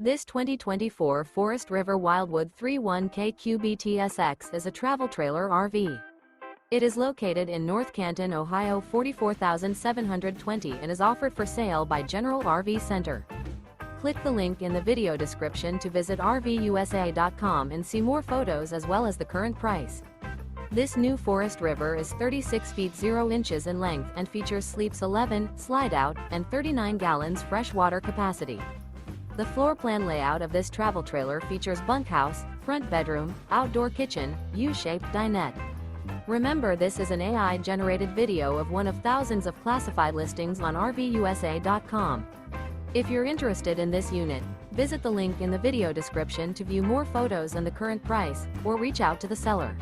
This 2024 Forest River Wildwood 31K QBTSX is a travel trailer RV. It is located in North Canton, Ohio 44720 and is offered for sale by General RV Center. Click the link in the video description to visit RVUSA.com and see more photos as well as the current price. This new Forest River is 36 feet 0 inches in length and features sleeps 11, Slideout, and 39 gallons fresh water capacity. The floor plan layout of this travel trailer features bunkhouse, front bedroom, outdoor kitchen, U-shaped dinette. Remember, this is an AI-generated video of one of thousands of classified listings on RVUSA.com. If you're interested in this unit, visit the link in the video description to view more photos and the current price, or reach out to the seller.